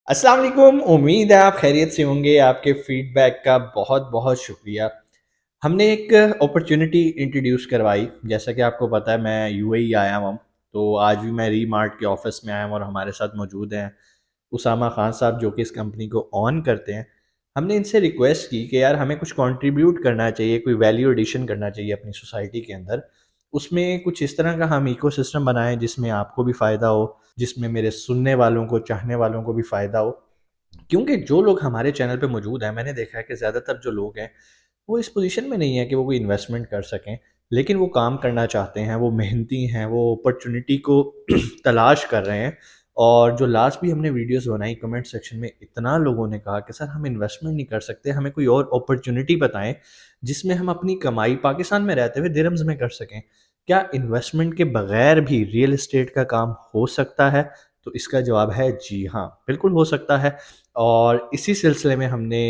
अस्सलाम वालेकुम। उम्मीद है आप खैरियत से होंगे। आपके फीडबैक का बहुत बहुत शुक्रिया। हमने एक अपॉर्चुनिटी इंट्रोड्यूस करवाई। जैसा कि आपको पता है मैं यूएई आया हूँ, तो आज भी मैं रीमार्ट के ऑफिस में आया हूँ और हमारे साथ मौजूद हैं उसामा खान साहब, जो कि इस कंपनी को ऑन करते हैं। हमने इनसे रिक्वेस्ट की कि यार हमें कुछ कंट्रीब्यूट करना चाहिए, कोई वैल्यू एडिशन करना चाहिए अपनी सोसाइटी के अंदर। उसमें कुछ इस तरह का हम इकोसिस्टम बनाएं जिसमें आपको भी फ़ायदा हो, जिसमें मेरे सुनने वालों को, चाहने वालों को भी फ़ायदा हो। क्योंकि जो लोग हमारे चैनल पे मौजूद हैं, मैंने देखा है कि ज़्यादातर जो लोग हैं वो इस पोजीशन में नहीं है कि वो कोई इन्वेस्टमेंट कर सकें, लेकिन वो काम करना चाहते हैं, वो मेहनती हैं, वो अपॉर्चुनिटी को तलाश कर रहे हैं। और जो लास्ट भी हमने वीडियोस बनाई, कमेंट सेक्शन में इतना लोगों ने कहा कि सर हम इन्वेस्टमेंट नहीं कर सकते, हमें कोई और अपॉर्चुनिटी बताएं जिसमें हम अपनी कमाई पाकिस्तान में रहते हुए दिरहम्स में कर सकें। क्या इन्वेस्टमेंट के बगैर भी रियल एस्टेट का काम हो सकता है? तो इसका जवाब है जी हाँ, बिल्कुल हो सकता है। और इसी सिलसिले में हमने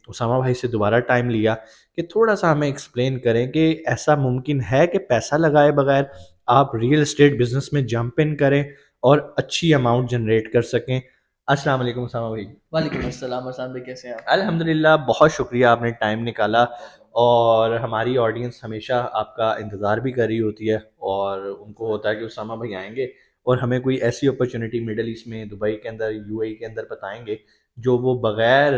उसामा भाई से दोबारा टाइम लिया कि थोड़ा-सा हमें एक्सप्लेन करें कि ऐसा मुमकिन है कि पैसा लगाए बगैर आप रियल एस्टेट बिज़नेस में जंप इन करें और अच्छी अमाउंट जनरेट कर सकें। अस्सलाम वालेकुम उसामा भाई। वालेकुम अस्सलाम अरसान भाई, कैसे हैं आप? अल्हम्दुलिल्लाह, बहुत शुक्रिया आपने टाइम निकाला। और हमारी ऑडियंस हमेशा आपका इंतज़ार भी कर रही होती है और उनको होता है कि उसामा भाई आएँगे और हमें कोई ऐसी अपॉर्चुनिटी मिडल ईस्ट में, दुबई के अंदर, यूएई के अंदर बताएँगे जो वो बगैर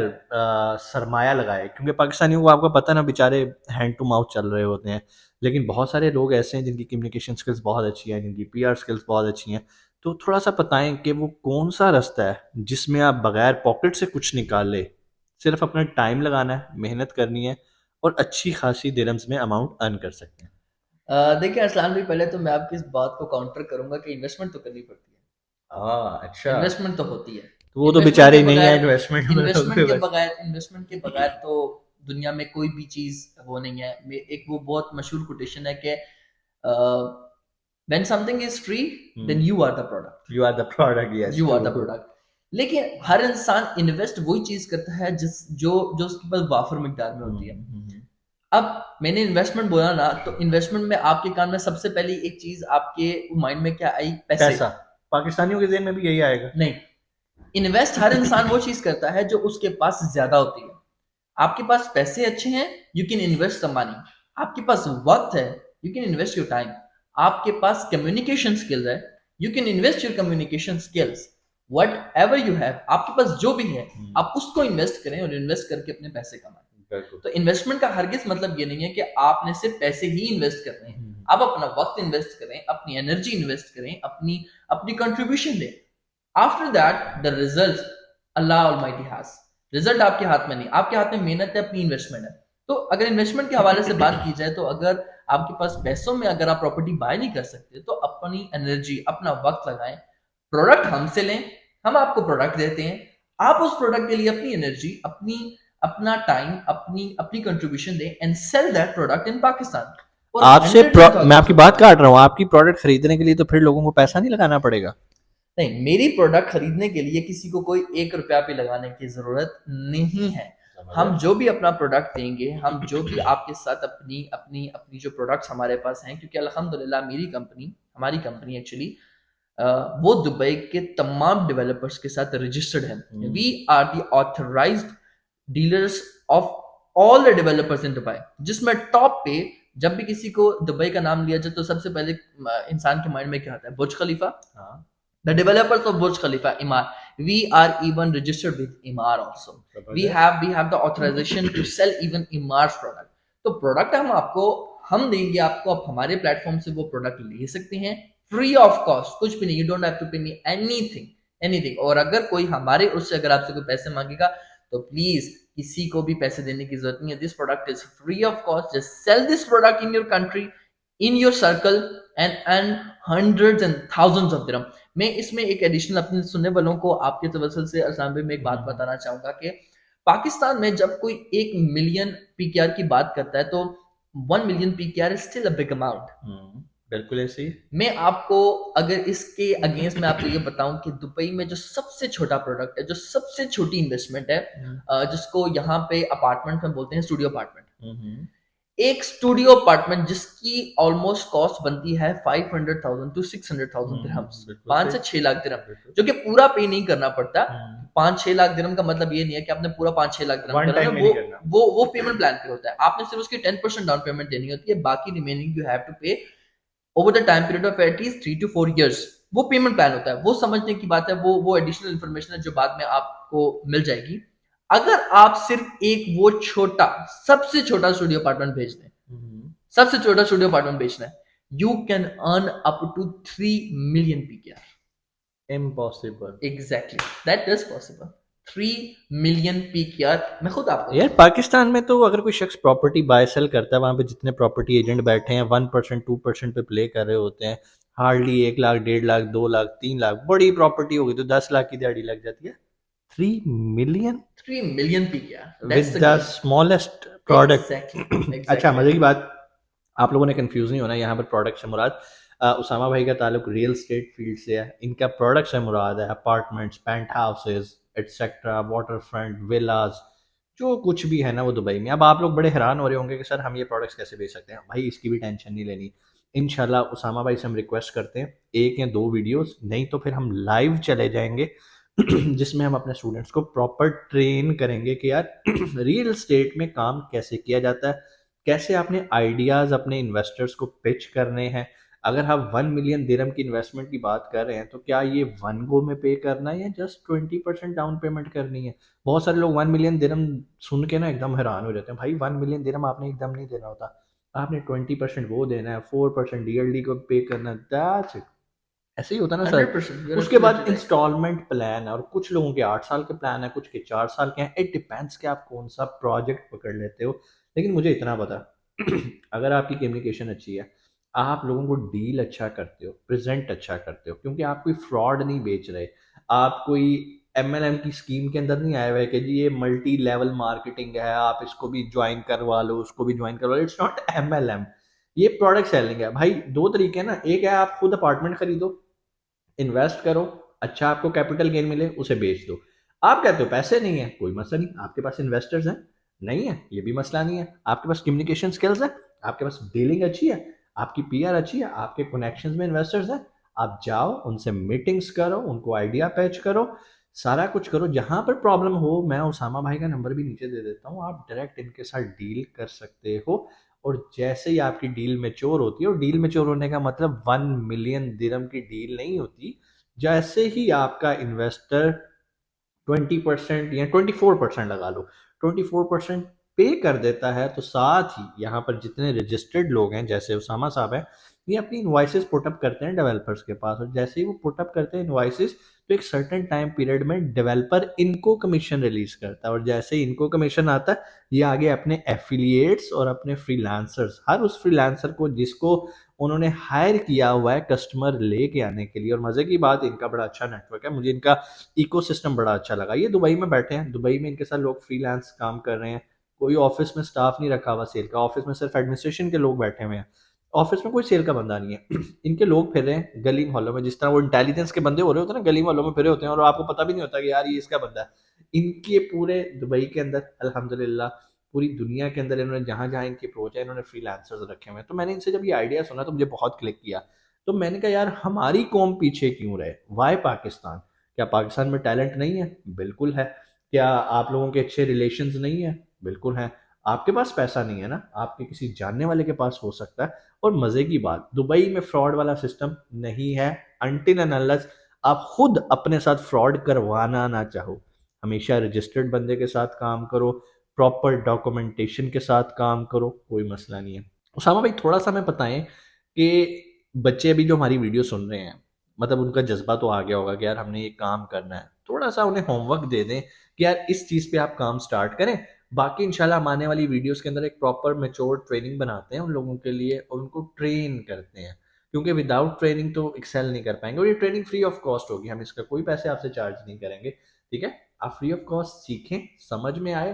सरमाया लगाए। क्योंकि पाकिस्तानियों को आपको पता है ना, बेचारे हैंड टू माउथ चल रहे होते हैं। लेकिन बहुत सारे लोग ऐसे हैं जिनकी कम्युनिकेशन स्किल्स बहुत अच्छी हैं, जिनकी पीआर स्किल्स बहुत अच्छी हैं। तो थोड़ा-सा बताएँ कि वो कौन-सा रास्ता है जिसमें आप बगैर पॉकेट से कुछ निकाले, सिर्फ अपना टाइम लगाना है, मेहनत करनी है और अच्छी खासी दिरहम्स में अमाउंट अर्न कर सकते हैं। देखिए अरसलान भाई, पहले तो मैं आपकी इस बात को काउंटर करूँगा कि इन्वेस्टमेंट तो करनी पड़ती है। हाँ, अच्छा। इन्वेस्टमेंट तो होती है। तो वो तो इन्वेस्टमेंट बेचारे के ही नहीं है बगैर इन्वेस्टमेंट में इन्वेस्टमेंट के बस। बगैर इन्वेस्टमेंट के बगैर तो दुनिया में कोई भी चीज़ वो नहीं है। एक वो बहुत मशहूर कोटेशन है कि when something is free then you are the product. You are the product, yes, you are the true. Product. लेकिन हर इंसान इन्वेस्ट वही चीज़ करता है जिस जो जो उसके पास वाफ़र मिकदार में होती है। अब मैंने इन्वेस्टमेंट बोला ना, तो इन्वेस्टमेंट में आपके कान में सबसे पहली एक चीज आपके माइंड में क्या आई? पैसे। पैसा। पाकिस्तानियों के ज़हन में भी यही आएगा। नहीं, इन्वेस्ट हर इंसान वो चीज करता है जो उसके पास ज्यादा होती है। आपके पास पैसे अच्छे हैं, you can invest the money. आपके पास वक्त है, you can invest your time. आपके पास कम्युनिकेशन स्किल्स है, you can invest your communication skills. What ever you have, आपके पास जो भी है आप उसको इन्वेस्ट करें और इन्वेस्ट करके अपने पैसे कमाएं। बिल्कुल। तो इन्वेस्टमेंट का हरगिज मतलब ये नहीं है कि आपने सिर्फ पैसे ही इन्वेस्ट करने हैं। आप अपना वक्त इन्वेस्ट करें, अपनी एनर्जी इन्वेस्ट करें, अपनी अपनी कंट्रीब्यूशन दें। After that the result Allah almighty has. Result आपके हाथ में नहीं, आपके हाथ में मेहनत है, अपनी इन्वेस्टमेंट है। तो अगर इन्वेस्टमेंट के हवाले से बात की जाए, तो अगर आपके पास पैसों में अगर आप प्रॉपर्टी बाय नहीं कर सकते, तो अपनी एनर्जी, अपना वक्त लगाएं। प्रोडक्ट हमसे लें, हम आपको प्रोडक्ट देते हैं। आप उस प्रोडक्ट के लिए अपनी एनर्जी, अपना टाइम, अपनी अपनी कंट्रीब्यूशन दें and sell that product in Pakistan और आपसे हंड्रेड्स एंड मैं थाउजेंड्स आपकी ऑफ बात डॉलर। काट रहा हूँ, आपकी प्रोडक्ट खरीदने के लिए तो फिर लोगों को पैसा नहीं लगाना पड़ेगा? नहीं, मेरी प्रोडक्ट खरीदने के लिए किसी को कोई 1 रुपया भी लगाने की ज़रूरत नहीं है। हम जो भी अपना प्रोडक्ट देंगे, हम जो भी आपके साथ अपनी अपनी अपनी जो प्रोडक्ट्स हमारे पास हैं, क्योंकि अल्हम्दुलिल्लाह हमारी कंपनी एक्चुअली वो दुबई के तमाम डेवलपर्स के साथ रजिस्टर्ड है। We are the authorised dealers of all the developers in Dubai, जिसमें टॉप पे जब भी किसी को दुबई का नाम लिया जाए तो सबसे पहले इंसान के माइंड में क्या आता है? बुर्ज खलीफा। हाँ, the developers of Burj Khalifa, Emaar. We are even registered with Emaar also. We have the authorization to sell even Emar's product. तो प्रोडक्ट हम देंगे आपको, आप हमारे प्लेटफॉर्म से वो प्रोडक्ट ले सकते हैं फ्री ऑफ कॉस्ट। कुछ भी नहीं, यू डोंट हैव टू पे मी एनीथिंग एनीथिंग। और अगर कोई हमारे उससे अगर आपसे कोई पैसे मांगेगा, तो प्लीज किसी को भी पैसे देने की जरूरत नहीं है। This product is free of cost. Just sell this product in your country, in your circle and hundreds and thousands of dirham. मैं इसमें एक एडिशनल अपने सुनने वालों को आपके तवसल से अरसान भाई में एक बात बताना चाहूंगा कि पाकिस्तान में जब कोई 1 मिलियन पीकेआर की बात करता है, तो 1 million PKR is still a big amount. बिल्कुल ऐसे ही। मैं आपको अगर इसके अगेंस्ट में आपको ये बताऊं कि दुबई में जो सबसे छोटा प्रोडक्ट है, जो सबसे छोटी इन्वेस्टमेंट है, जिसको यहाँ पे अपार्टमेंट में बोलते हैं स्टूडियो अपार्टमेंट। एक स्टूडियो अपार्टमेंट जिसकी ऑलमोस्ट कॉस्ट बनती है 500,000 टू 600,000 दिरहम्स, 5 से 6 लाख दिरहम, जो कि पूरा पे नहीं करना पड़ता। 5-6 लाख दिरहम का मतलब ये नहीं है कि आपने पूरा 5-6 लाख दिरहम वन करना टाइम है, में नहीं करना। वो पेमेंट प्लान पे होता है। आपने सिर्फ उसकी 10% डाउन पेमेंट देनी होती है, बाकी रिमेनिंग यू हैव टू पे over the time period of at least 3 to 4 years। वो पेमेंट प्लान होता है, वो समझने की बात है, वो एडिशनल इन्फॉर्मेशन है जो बाद में आपको मिल जाएगी। अगर आप सिर्फ एक वो छोटा, सबसे छोटा स्टूडियो अपार्टमेंट भेज दें, सबसे छोटा स्टूडियो अपार्टमेंट बेचना है, you can earn up to 3 million PKR। Impossible. Exactly, that is possible. 3 million PKR मैं खुद आपको यार बताऊं। पाकिस्तान में तो अगर कोई शख्स प्रॉपर्टी बाय सेल करता है, वहाँ पे जितने प्रॉपर्टी एजेंट बैठे हैं 1% 2% पे प्ले कर रहे होते हैं। हार्डली 1 लाख 1.5 लाख 2 लाख 3 लाख बड़ी प्रॉपर्टी होगी तो 10 लाख की दिहाड़ी लग जाती है। 3 million 3 million PKR, with that's the the game. Smallest exactly, product. अच्छा, एग्जैक्टली। मजे की बात, आप लोगों ने कंफ्यूज नहीं होना, यहाँ पर प्रोडक्ट से मुराद उसामा भाई का ताल्लुक रियल स्टेट फील्ड से है। इनका प्रोडक्ट से मुराद है apartments, penthouses etcetera, waterfront villas, जो कुछ भी है ना वो दुबई में। अब आप लोग बड़े हैरान हो रहे होंगे कि सर हम ये प्रोडक्ट्स कैसे बेच सकते हैं। भाई इसकी भी टेंशन नहीं लेनी। इंशाल्लाह उसामा भाई से हम रिक्वेस्ट करते हैं 1 या 2 वीडियोस, नहीं तो फिर हम लाइव चले जाएंगे जिसमें हम अपने स्टूडेंट्स को प्रॉपर ट्रेन करेंगे कि यार रियल स्टेट में काम कैसे किया जाता है, कैसे आपने आइडियाज़ अपने इन्वेस्टर्स को पिच करने हैं। अगर आप 1 मिलियन दिरहम की इन्वेस्टमेंट की बात कर रहे हैं तो क्या ये वन गो में पे करना है या जस्ट 20% डाउन पेमेंट करनी है। बहुत सारे लोग 1 मिलियन दिरहम सुन के ना एकदम हैरान हो जाते हैं। भाई 1 मिलियन दिरहम आपने एकदम नहीं देना होता, आपने 20% वो देना है, 4% डीएलडी को पे करना है, दैट्स इट। ऐसे ही होता है ना सर। 100%, you're उसके बाद absolutely right। इंस्टॉलमेंट प्लान है, और कुछ लोगों के 8 साल के प्लान है, कुछ के 4 साल के हैं। इट डिपेंड्स कि आप कौन सा प्रोजेक्ट पकड़ लेते हो। लेकिन मुझे इतना पता अगर आपकी कम्युनिकेशन अच्छी है, आप लोगों को डील अच्छा करते हो, प्रेजेंट अच्छा करते हो, क्योंकि आप कोई फ्रॉड नहीं बेच रहे। आप कोई एमएलएम की स्कीम के अंदर नहीं आए हुए कि जी ये मल्टी लेवल मार्केटिंग है, आप इसको भी ज्वाइन करवा लो, उसको भी ज्वाइन करवा लो। इट्स नॉट एमएलएम, ये प्रोडक्ट सेलिंग है। भाई दो तरीके हैं ना, एक है आप खुद अपार्टमेंट खरीदो, इन्वेस्ट करो, अच्छा आपको कैपिटल गेन मिले, उसे बेच दो। आप कहते हो पैसे नहीं है, कोई मसला नहीं, आपके पास इन्वेस्टर्स हैं, नहीं है ये भी मसला नहीं है। आपके पास कम्युनिकेशन स्किल्स है, आपके पास डीलिंग अच्छी है, आपकी पीआर अच्छी है, आपके कनेक्शंस में इन्वेस्टर्स हैं, आप जाओ उनसे मीटिंग्स करो, उनको आइडिया पैच करो, सारा कुछ करो। जहां पर प्रॉब्लम हो, मैं उसामा भाई का नंबर भी नीचे दे देता हूँ, आप डायरेक्ट इनके साथ डील कर सकते हो। और जैसे ही आपकी डील मेच्योर होती है, और डील मेच्योर होने का मतलब 1 मिलियन दिरहम की डील नहीं होती, जैसे ही आपका इन्वेस्टर 20% या 24% लगा लो, 24% पे कर देता है, तो साथ ही यहाँ पर जितने रजिस्टर्ड लोग हैं जैसे उसामा साहब हैं, ये अपनी इनवाइसेस पुटअप करते हैं डेवलपर्स के पास, और जैसे ही वो पुटअप करते हैं इनवाइसेस, तो एक सर्टेन टाइम पीरियड में डेवलपर इनको कमीशन रिलीज करता है, और जैसे ही इनको कमीशन आता है, ये आगे अपने एफिलिएट्स और अपने फ्रीलांसर्स, हर उस फ्रीलांसर को जिसको उन्होंने हायर किया हुआ है कस्टमर लेके आने के लिए। और मजे की बात, इनका बड़ा अच्छा नेटवर्क है, मुझे इनका इकोसिस्टम बड़ा अच्छा लगा। ये दुबई में बैठे हैं, दुबई में इनके साथ लोग फ्रीलांस काम कर रहे हैं, कोई ऑफिस में स्टाफ नहीं रखा हुआ सेल का, ऑफिस में सिर्फ एडमिनिस्ट्रेशन के लोग बैठे हुए हैं, ऑफिस में कोई सेल का बंदा नहीं है। इनके लोग फिर रहे हैं गली मोहल्लों में, जिस तरह वो इंटेलिजेंस के बंदे हो रहे होते हैं ना, गली मोहल्लों में फिरे होते हैं, और आपको पता भी नहीं होता कि यार ये इसका बंदा है। इनके पूरे दुबई के अंदर अल्हम्दुलिल्लाह, पूरी दुनिया के अंदर इन्होंने जहाँ जहाँ इनकी अप्रोच है, इन्होंने फ्रीलांसर्स रखे हुए हैं। तो मैंने इनसे जब ये आइडिया सुना तो मुझे बहुत क्लिक किया। तो मैंने कहा यार हमारी कौम पीछे क्यों रहे, वाई पाकिस्तान। क्या पाकिस्तान में टैलेंट नहीं है? बिल्कुल है। क्या आप लोगों के अच्छे रिलेशंस नहीं है? बिल्कुल है। आपके पास पैसा नहीं है ना, आपके किसी जानने वाले के पास हो सकता है। और मजे की बात, दुबई में फ्रॉड वाला सिस्टम नहीं है, अनटिल एंड अनलेस आप खुद अपने साथ फ्रॉड करवाना ना चाहो। हमेशा रजिस्टर्ड बंदे के साथ काम करो, प्रॉपर डॉक्यूमेंटेशन के साथ काम करो, कोई मसला नहीं है। उसामा भाई थोड़ा सा हमें बताएं कि बच्चे अभी जो हमारी वीडियो सुन रहे हैं, मतलब उनका जज्बा तो आ गया होगा कि यार हमने ये काम करना है, थोड़ा सा उन्हें होमवर्क दे दें कि यार इस चीज़ पे आप काम स्टार्ट करें। बाकी इंशाल्लाह हम आने वाली वीडियोस के अंदर एक प्रॉपर मेच्योर ट्रेनिंग बनाते हैं उन लोगों के लिए, और उनको ट्रेन करते हैं, क्योंकि विदाउट ट्रेनिंग तो एक्सेल नहीं कर पाएंगे। और ये ट्रेनिंग फ्री ऑफ कॉस्ट होगी, हम इसका कोई पैसे आपसे चार्ज नहीं करेंगे, ठीक है। आप फ्री ऑफ कॉस्ट सीखें, समझ में आए।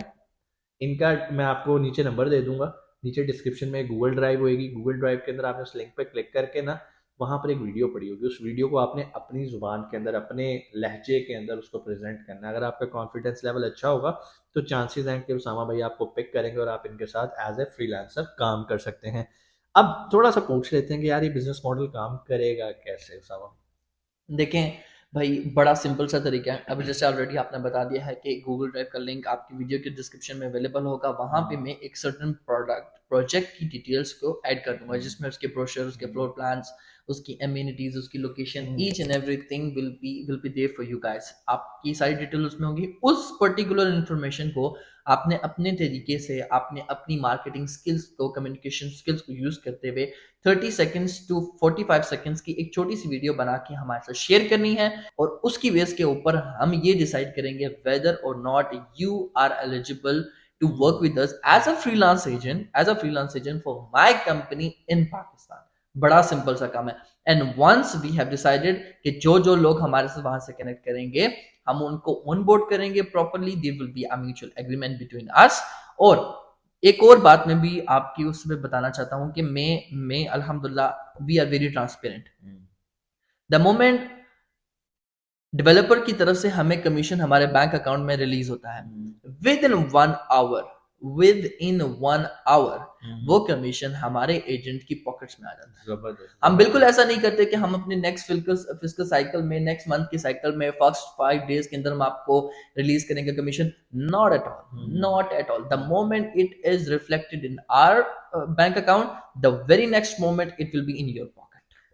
इनका मैं आपको नीचे नंबर दे दूंगा, नीचे डिस्क्रिप्शन में गूगल ड्राइव होगी, गूगल ड्राइव के अंदर आपने उस लिंक पे क्लिक करके ना, वहाँ पर एक वीडियो पड़ी होगी, उस वीडियो को आपने अपनी ज़ुबान के अंदर, अपने लहजे के अंदर उसको प्रेजेंट करना है। अगर आपका कॉन्फिडेंस लेवल अच्छा होगा तो चांसेस हैं कि उसामा भाई आपको पिक करेंगे और आप इनके साथ एज ए फ्रीलांसर काम कर सकते हैं। अब थोड़ा सा पूछ लेते हैं कि यार ये बिजनेस मॉडल काम करेगा कैसे उसामा। देखें, भाई बड़ा सिंपल सा तरीका है। अभी जैसे ऑलरेडी आपने बता दिया है कि गूगल ड्राइव का लिंक आपकी वीडियो के डिस्क्रिप्शन में अवेलेबल होगा, वहाँ पे मैं एक सर्टेन प्रोजेक्ट की डिटेल्स को ऐड कर दूंगा, जिसमें उसके ब्रोशर, उसके फ्लोर प्लान्स, उसकी एमिनिटीज, उसकी location, each and everything will be there for you guys. आपकी सारी डिटेल उसमें होगी। उस पर्टिकुलर इन्फॉर्मेशन को आपने अपने तरीके से, आपने अपनी मार्केटिंग स्किल्स को, कम्युनिकेशन स्किल्स को यूज करते हुए 30 सेकेंड्स टू 45 सेकेंड्स की एक छोटी सी वीडियो बना के हमारे साथ शेयर करनी है, और उसकी बेस के ऊपर हम ये डिसाइड करेंगे वेदर और not you are eligible to work with us as a freelance agent for my company in Pakistan. बड़ा सिंपल सा काम है। And once we have decided कि जो जो लोग हमारे साथ वहां से कनेक्ट करेंगे, हम उनको ऑन बोर्ड करेंगे properly, there will be a mutual agreement between us. और एक और बात मैं भी आपकी उसमें बताना चाहता हूं कि मैं अल्हम्दुलिल्लाह we are very transparent. The moment developer की तरफ से हमें कमीशन हमारे बैंक अकाउंट में रिलीज होता है, within 1 hour, within 1 hour वो कमीशन हमारे एजेंट की पॉकेट्स में आ जाता है। जबरदस्त। हम बिल्कुल ऐसा नहीं करते कि हम अपने नेक्स्ट फिजिकल साइकिल में, नेक्स्ट मंथ की साइकिल में, फर्स्ट 5 डेज के अंदर हम आपको रिलीज करेंगे commission. Not at all, not at all. The moment it is reflected in our bank account, the very next moment it will be in your pocket.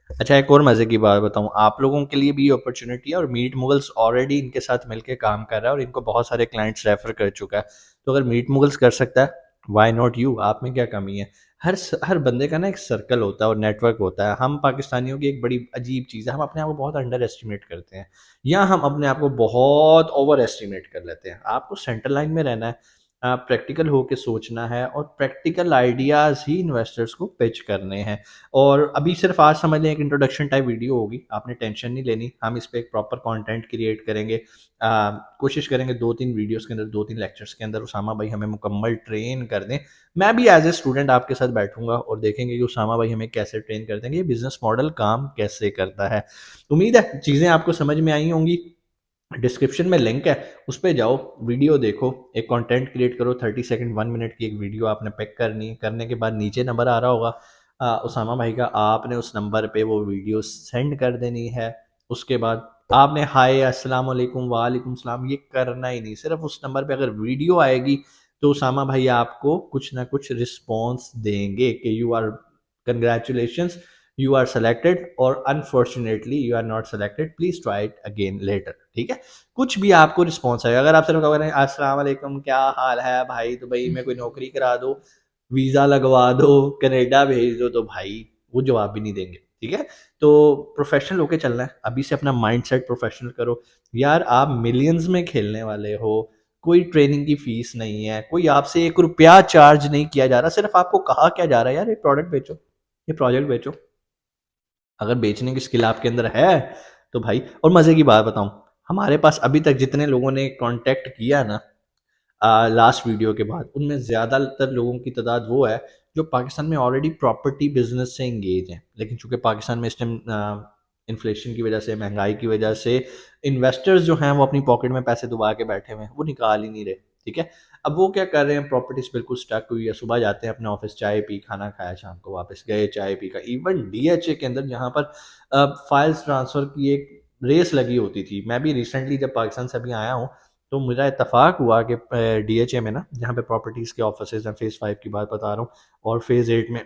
अच्छा, एक और मज़े की बात बताऊँ, आप लोगों के लिए भी ये अपॉर्चुनिटी है और मीट मुगल्स ऑलरेडी इनके साथ मिलके काम कर रहा है और इनको बहुत सारे क्लाइंट्स रेफर कर चुका है। तो अगर मीट मुगल्स कर सकता है, व्हाई नॉट यू? आप में क्या कमी है? हर बंदे का ना एक सर्कल होता है और नेटवर्क होता है। हम पाकिस्तानियों की एक बड़ी अजीब चीज़ है, हम अपने आप को बहुत अंडर एस्टिमेट करते हैं या हम अपने आप को बहुत ओवर एस्टिमेट कर लेते हैं। आपको सेंटर लाइन में रहना है, प्रैक्टिकल होके सोचना है और प्रैक्टिकल आइडियाज़ ही इन्वेस्टर्स को पिच करने हैं। और अभी सिर्फ आज समझ लें एक इंट्रोडक्शन टाइप वीडियो होगी, आपने टेंशन नहीं लेनी। हम इस पे एक प्रॉपर कंटेंट क्रिएट करेंगे। कोशिश करेंगे 2-3 वीडियोस के अंदर, 2-3 लेक्चर्स के अंदर उसामा भाई हमें मुकम्मल ट्रेन कर दें। मैं भी एज ए स्टूडेंट आपके साथ बैठूंगा और देखेंगे कि उसामा भाई हमें कैसे ट्रेन कर देंगे, ये बिजनेस मॉडल काम कैसे करता है। उम्मीद है चीज़ें आपको समझ में आई होंगी। डिस्क्रिप्शन में लिंक है, उस पे जाओ, वीडियो देखो, एक कंटेंट क्रिएट करो। 30 सेकंड 1 मिनट की एक वीडियो आपने पिक करनी है। करने के बाद नीचे नंबर आ रहा होगा उसामा भाई का, आपने उस नंबर पे वो वीडियो सेंड कर देनी है। उसके बाद आपने हाय अस्सलाम वालेकुम वालेकुम सलाम ये करना ही नहीं, सिर्फ उस नंबर पे अगर वीडियो आएगी तो उसामा भाई आपको कुछ ना कुछ रिस्पॉन्स देंगे कि you are congratulations, you are selected, और unfortunately you are not selected, please try it again later. ठीक है, कुछ भी आपको रिस्पॉन्स आएगा। अगर आप सिर्फ कह रहे हैं अस्सलाम वालेकुम क्या हाल है भाई, दुबई में कोई नौकरी करा दो, वीज़ा लगवा दो, कनाडा भेज दो, तो भाई वो जवाब भी नहीं देंगे। ठीक है, तो प्रोफेशनल होके चलना है। अभी से अपना माइंड सेट प्रोफेशनल करो। यार आप मिलियंस में खेलने वाले हो, कोई ट्रेनिंग की फीस नहीं है, कोई आपसे 1 रुपया चार्ज नहीं किया जा रहा, सिर्फ आपको कहा क्या जा रहा है यार ये प्रोडक्ट बेचो, ये प्रोजेक्ट बेचो। अगर बेचने की स्किल आपके अंदर है तो भाई, और मज़े की बात बताऊं, हमारे पास अभी तक जितने लोगों ने कांटेक्ट किया ना लास्ट वीडियो के बाद, उनमें ज़्यादातर लोगों की तादाद वो है जो पाकिस्तान में ऑलरेडी प्रॉपर्टी बिजनेस से इंगेज हैं, लेकिन चूंकि पाकिस्तान में इस टाइम इन्फ्लेशन की वजह से, महंगाई की वजह से इन्वेस्टर्स जो हैं वो अपनी पॉकेट में पैसे दबा के बैठे हुए हैं, वो निकाल ही नहीं रहे। ठीक है, अब वो क्या कर रहे हैं, प्रॉपर्टीज बिल्कुल स्टक हुई है, सुबह जाते हैं अपने ऑफिस, चाय पी, खाना खाया, शाम को वापस गए, चाय पी का। इवन डीएचए के अंदर जहाँ पर फाइल्स ट्रांसफ़र की एक रेस लगी होती थी, मैं भी रिसेंटली जब पाकिस्तान से अभी आया हूँ तो मुझे इत्तेफाक हुआ कि डीएचए में ना, जहाँ पे प्रॉपर्टीज़ के ऑफिसेज हैं, फेज़ 5 की बात बता रहा हूँ, और फेज़ 8 में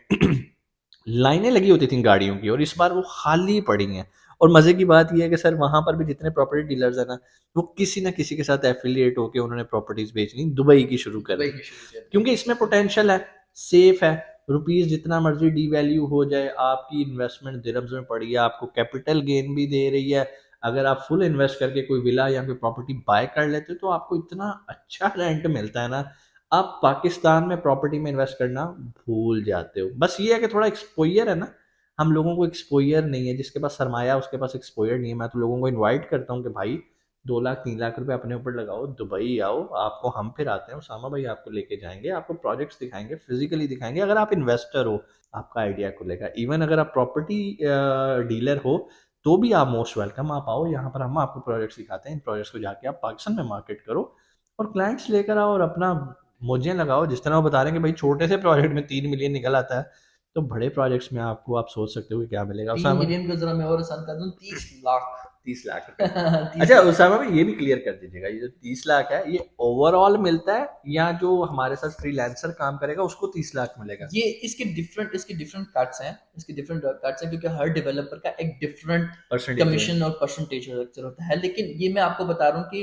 लाइनें लगी होती थी गाड़ियों की, और इस बार वो खाली पड़ी हैं। और मज़े की बात ये है कि सर वहाँ पर भी जितने प्रॉपर्टी डीलर्स हैं ना, वो किसी ना किसी के साथ एफिलिएट होकर उन्होंने प्रॉपर्टीज़ बेचनी दुबई की शुरू कर दी, क्योंकि इसमें पोटेंशियल है, सेफ है। रुपीज़ जितना मर्जी डी वैल्यू हो जाए, आपकी इन्वेस्टमेंट दिरहम्स में पड़ी है, आपको कैपिटल गेन भी दे रही है। अगर आप फुल इन्वेस्ट करके कोई विला या कोई प्रॉपर्टी बाय कर लेते हो तो आपको इतना अच्छा रेंट मिलता है ना, आप पाकिस्तान में प्रॉपर्टी में इन्वेस्ट करना भूल जाते हो। बस ये है कि थोड़ा एक्सपोजर है ना, हम लोगों को एक्सपोजर नहीं है, जिसके पास सरमाया उसके पास एक्सपोजर नहीं है। मैं तो लोगों को इनवाइट करता हूँ कि भाई 2 लाख 3 लाख रुपए अपने ऊपर लगाओ, दुबई आओ, आपको हम फिर आते हैं, उसामा भाई आपको लेके जाएंगे, आपको प्रोजेक्ट्स दिखाएंगे, फिजिकली दिखाएंगे। अगर आप इन्वेस्टर हो, आपका आइडिया खुलेगा। इवन अगर आप प्रॉपर्टी डीलर हो तो भी आप मोस्ट वेलकम, आप आओ यहाँ पर, हम आपको प्रोजेक्ट्स दिखाते हैं। इन प्रोजेक्ट्स को जाके आप पाकिस्तान में मार्केट करो और क्लाइंट्स लेकर आओ और अपना मौजें लगाओ। जिस तरह वो बता रहे हैं कि भाई छोटे से प्रोजेक्ट में 3 मिलियन निकल आता है, तो बड़े प्रोजेक्ट्स में आपको, आप सोच सकते हो कि क्या मिलेगा। 3 मिलियन को जरा मैं और आसान कर दूं, 30 लाख। 30 लाख रुपए। अच्छा उसामा भाई ये भी क्लियर कर दीजिएगा, ये जो 30 लाख है ये ओवरऑल मिलता है या जो हमारे साथ फ्रीलांसर काम करेगा उसको 30 लाख मिलेगा? ये इसके डिफरेंट कट्स हैं, क्योंकि हर डेवलपर का एक डिफरेंट परसेंटेज कमीशन और परसेंटेज स्ट्रक्चर होता है, लेकिन ये मैं आपको बता रहा हूँ कि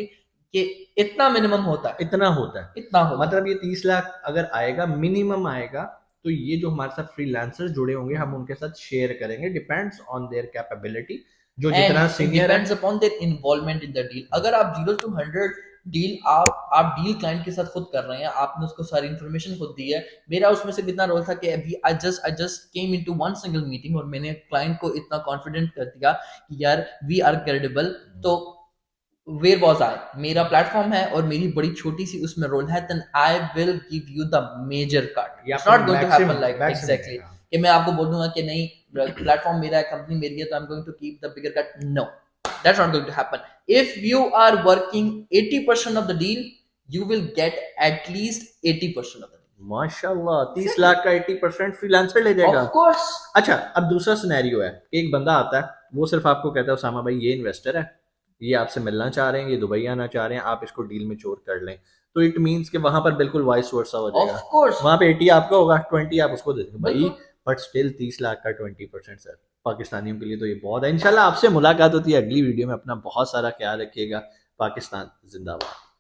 इतना मिनिमम होता है, इतना होता है, इतना होता है। मतलब ये 30 लाख अगर आएगा मिनिमम आएगा, तो ये जो हमारे साथ फ्रीलांसर जुड़े होंगे हम उनके साथ शेयर करेंगे, डिपेंड्स ऑन देयर कैपेबिलिटी, जो जितना एंड सीनियर है। Depends upon their involvement in the deal. अगर आप 0 to 100 डील आप डील क्लाइंट के साथ खुद कर रहे हैं, आपने उसको सारी इन्फॉर्मेशन खुद दी है। मेरा उसमें से कितना रोल था कि अभी I just came into one single meeting और मैंने क्लाइंट को इतना कॉन्फिडेंट कर दिया कि यार वी आर क्रेडिबल। तो वेयर वॉज आई, मेरा प्लेटफॉर्म है और मेरी बड़ी छोटी सी उसमें रोल है, then I will give you the major cut. या it's not going to happen maximum like exactly कि मैं आपको बोल दूंगा कि नहीं प्लेटफॉर्म मेरा है, कंपनी मेरी है, तो I am going to keep the bigger cut. No, that's not going to happen. If you are working 80% of the deal, you will get at least 80% of the deal. माशाल्लाह 30 लाख का 80% freelancer ले जाएगा। Of course. अच्छा अब दूसरा scenario है, एक बंदा आता है वो सिर्फ आपको कहता है उसामा भाई ये इन्वेस्टर है, ये आपसे मिलना चाह रहे हैं, ये दुबई आना चाह रहे हैं, आप इसको डील में चोर कर लें, तो इट मींस कि वहां पर बिल्कुल वाइस वर्सा हो जाएगा। Of course. वहां पे 80 आपका होगा, 20 आप उसको दे देंगे भाई, बिल्कुल। बट स्टिल 30 लाख का 20% सर पाकिस्तानियों के लिए तो ये बहुत है। इंशाल्लाह आपसे मुलाकात होती है अगली वीडियो में, अपना बहुत सारा ख्याल रखिएगा। पाकिस्तान जिंदाबाद।